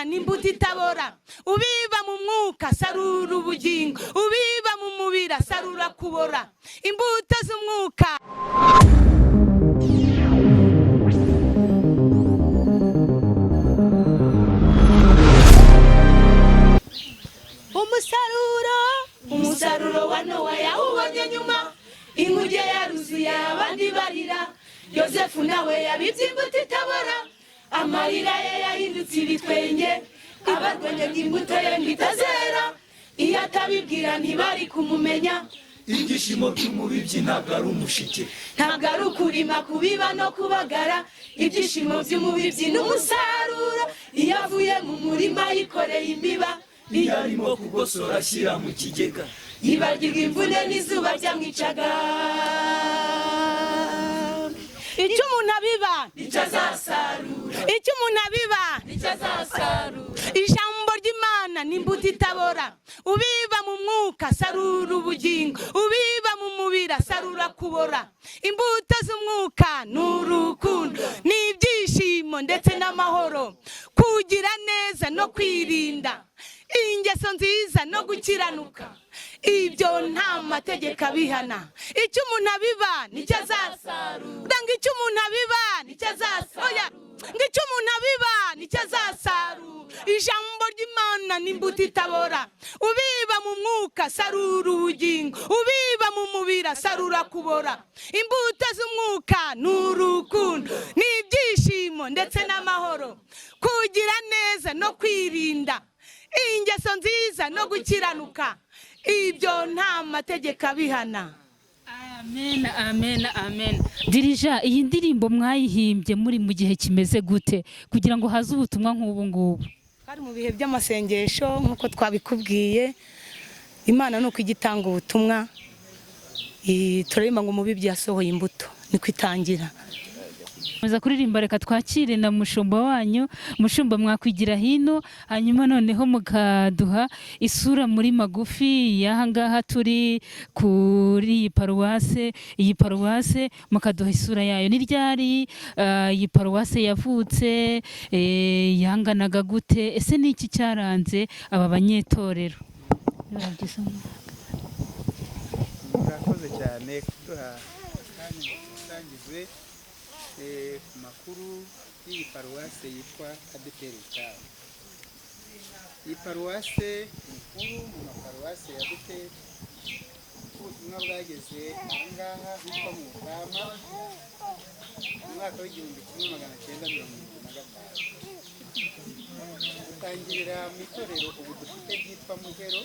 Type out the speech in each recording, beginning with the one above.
n'imbuto itabora, ubiba mu mwuka sarura ubugingo, ubiba mu mubiri sarura kubora, imbuto z'umwuka. Umusaruro wa Nowa yawubonye nyuma, inkuge yaruzuye abandi barira, Yosefu nawe yabibye imbuto itabora, amarira ye yahindutse ibitwenge, abarwanya imbuto ye ntitazera, iyo atabibwira ntibari kumumenya. Ibyishimo by'umubibyi ntabwo ari umushike, ntabwo ari ukurima kubiba no kubagara, ibyishimo by'umubibyi n'umusaruro, iyo avuye mu murima yikoreye imiba, iyo arimo kugosora ashyira mu kigega, yibagirwa imvune n'izuba byamwicaga. Icyo umuntu abiba nicyo azasarura, icyo umuntu abiba nicyo azasarura. Ijambo ry'Imana n'imbuto itabora, ubiba mu mwuka sarura ubugingo, ubiba mu mubiri sarura kubora, imbuto z'umwuka n'urukundo n'ibyishimo ndetse n'amahoro, kugira neza no kwirinda, ingeso nziza no gukiranuka, ibyo nta mategeko abihana. Icyo umuntu abiba nicyo azasarura, ngo icyo umuntu abiba nicyo azasarura, ngo icyo umuntu abiba nicyo azasarura. Ijambo ry'Imana n'imbuto itabora, ubiba mu mwuka sarura ubugingo, ubiba mu mubiri sarura kubora, imbuto z'umwuka n'urukundo n'ibyishimo ndetse n'amahoro, kugira neza no kwirinda, ingeso nziza no gukiranuka, ibyo nta mategeko abihana. Amen, amen, amen. Dirija, iyi ndirimbo mwayihimbye muri mu gihe kimeze gute kugira ngo haze ubutumwa nk'ubu ngubu? Kandi mu bihe by'amasengesho nk'uko twabikubwiye, Imana nuko igitanga ubutumwa, turarima ngo umubibyi yasohoye imbuto, niko itangira. Muza kuririmba, reka twakire na mushumba wanyu. Mushumba, mwakwigira hino, hanyuma noneho mukaduha isura muri magufi y'aha ngaha turi kuri iyi paruwase. Iyi paruwase mukaduha isura yayo, ni ryari iyi paruwase yavutse, yanganaga gute, ese ni iki cyaranze aba banyetorero? Murakoze cyane kuduha akanya dusangize ku makuru y'iyi paruwase yitwa ADEPR Butamu. Iyi paruwase nkuru mu maparuwase ya ADEPR, ubutumwa bwageze aha ngaha hitwa mu Butama mu mwaka w'1975. Dutangirira mu itorero ubu dufite ryitwa Muhero,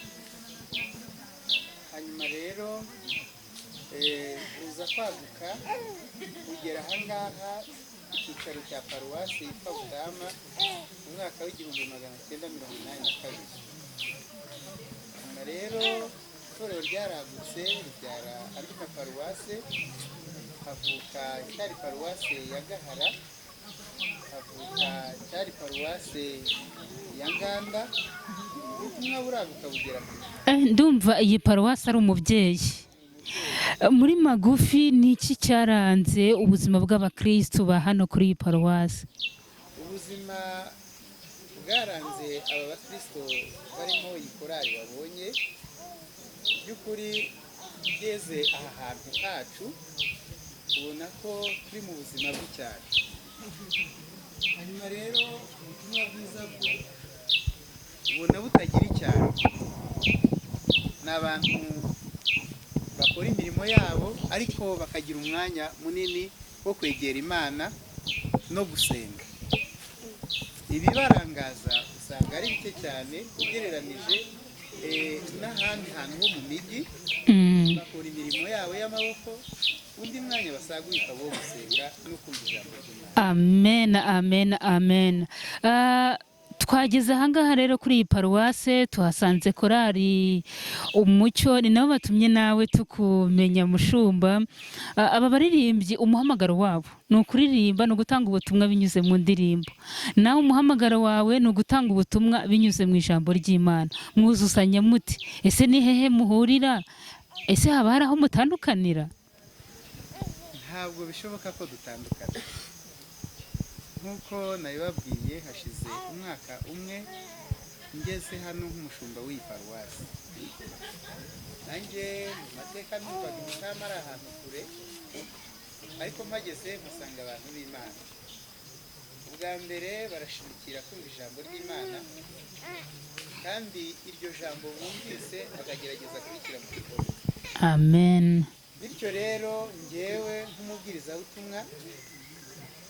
hanyuma rero uza kwaguka kugera aha ngaha icyicaro cya paruwasi yitwa Butama mu mwaka w'1982. hanyuma rero itorero ryaragutse ribyara andi maparuwase, havuka cyari paruwase ya Gahara, havuka cyari paruwase ya Nganda, ubutumwa buraguka bugera ndumva iyi paruwasi ari umubyeyi. Muri magufi ni iki cyaranze ubuzima bw'abakristo ba hano kuri iyi paruwasi? Ubuzima bwaranze aba bakristo barimo iyi korali babonye, by'ukuri ugeze aha hantu hacu ubona ko turi mu buzima bw'icyaro. Hanyuma rero ubutumwa bwiza ubona butagira icyaro, ni abantu bakora imirimo yabo ariko bakagira umwanya munini wo kwegera Imana no gusenga. Ibibarangaza usanga ari bike cyane ugereranije n'ahandi hantu ho mu mijyi, bakora imirimo yabo y'amaboko, undi mwanya basaguye ukaba wo gusenga no kumva ijambo ry'Imana. Amen, amen, amen. Twageze aha ngaha rero kuri iyi paruwase, tuhasanze korali Umucyo, ni nabo batumye nawe tukumenya mushumba. Aba baririmbyi umuhamagaro wabo ni ukuririmba, ni ugutanga ubutumwa binyuze mu ndirimbo. Nawe umuhamagaro wawe ni ugutanga ubutumwa binyuze mu ijambo ry'Imana. Mwuzuzanya muti? Ese ni hehe muhurira? Ese haba hari aho mutandukanira? Ntabwo bishoboka ko dutandukana. nk'uko nabibabwiye hashize umwaka umwe ngeze hano nk'umushumba w'iyi paruwasi. Nanjye mu mateka numvaga Imikama ari ahantu kure, ariko mpageze mpasanga abantu b'Imana. Ubwa mbere barashimikira kumva ijambo ry'Imana, kandi iryo jambo bumvise bakagerageza kurishyira mu bikorwa. Amen. Bityo rero njyewe nk'umubwirizabutumwa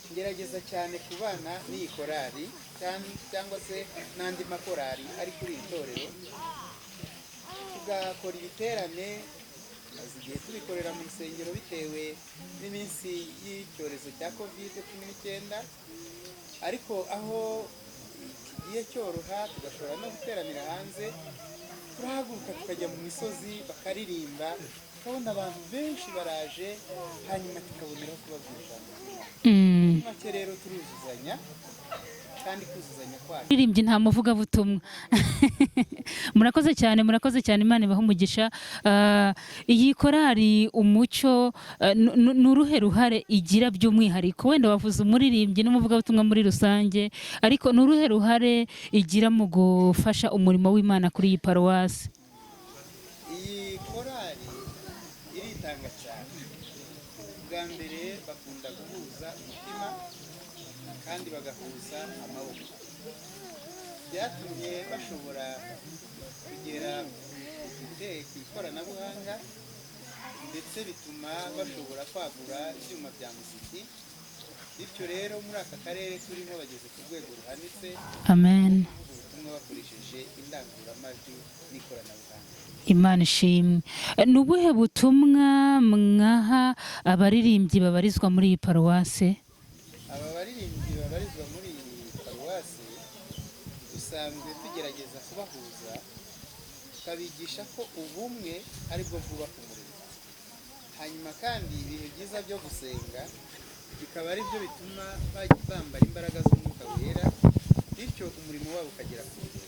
ngerageza cyane kubana n'iyi korali cyangwa se n'andi makorali ari kuri iri torero, tugakora ibiterane. Maze igihe tubikorera mu rusengero bitewe n'iminsi y'icyorezo cya COVID-19, ariko aho kigiye cyoroha tugashobora no guteranira hanze, turahaguruka tukajya mu misozi bakaririmba, tukabona abantu benshi baraje, hanyuma tukaboneraho kubabwira ijambo ry'Imana. Make rero turuzuzanya, kandi kuzuzanya kwacu Iririmbyi nta muvugabutumwa. Murakoze cyane, murakoze cyane, Imana ibahe umugisha. Iyi korali Umucyo ni uruhe ruhare igira by'umwihariko? Wenda wavuze umuririmbyi n'umuvugabutumwa muri rusange, ariko ni uruhe ruhare igira mu gufasha umurimo w'Imana kuri iyi paruwasi? iyi korali iritanga cyane. Bwa mbere bakunda guhuza umutima kandi bagahuza amaboko. Byatumye bashobora kugera ku ikoranabuhanga, ndetse bituma bashobora kwagura ibyuma bya muziki. Bityo rero muri aka karere turimo bageze ku rwego ruhanitse. Amen. Ubutumwa bakoresheje indangururamajwi n'ikoranabuhanga. Imana ishimwe. Ni ubuhe butumwa mwaha abaririmbyi babarizwa muri iyi paruwasi? Aba baririmbyi babarizwa muri iyi paruwasi dusanzwe tugerageza kubahuza, tukabigisha ko ubumwe ari bwo bwubaka umurimo. Hanyuma kandi ibihe byiza byo gusenga bikaba ari byo bituma bambara imbaraga z'Umwuka Wera, bityo umurimo wabo ukagera ku ntego.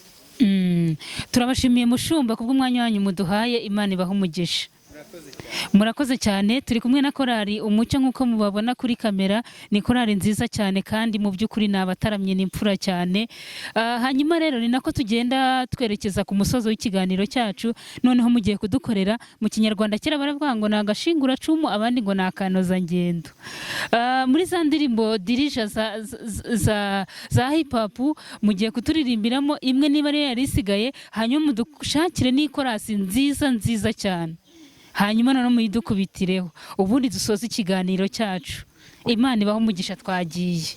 Turabashimiye mushumba kubw'umwanya wanyu muduhaye. Imana ibahe umugisha. Murakoze cyane. Murakoze cyane. Turi kumwe na korali Umucyo nk'uko mubabona kuri kamera. Ni korali nziza cyane, kandi mu by'ukuri ni abataramye n'imfura cyane. Hanyuma rero ni nako tugenda twerekeza ku musozo w'ikiganiro cyacu. Noneho mugiye kudukorera mu Kinyarwanda, kera baravuga ngo ni agashinguracumu, abandi ngo ni akanozangendo. Muri za ndirimbo dirija za hip hop mugiye kuturirimbiramo imwe niba ari yari isigaye, hanyuma mudushakire n'ikorasi nziza cyane, hanyuma noneho muyidukubitireho, ubundi dusoze ikiganiro cyacu. Imana ibahe umugisha. Twagiye.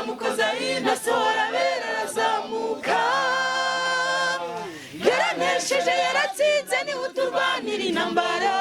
mukoza inasohora bera arazamuka, yaranesheje yaratsinze niwe uturwanira intambara.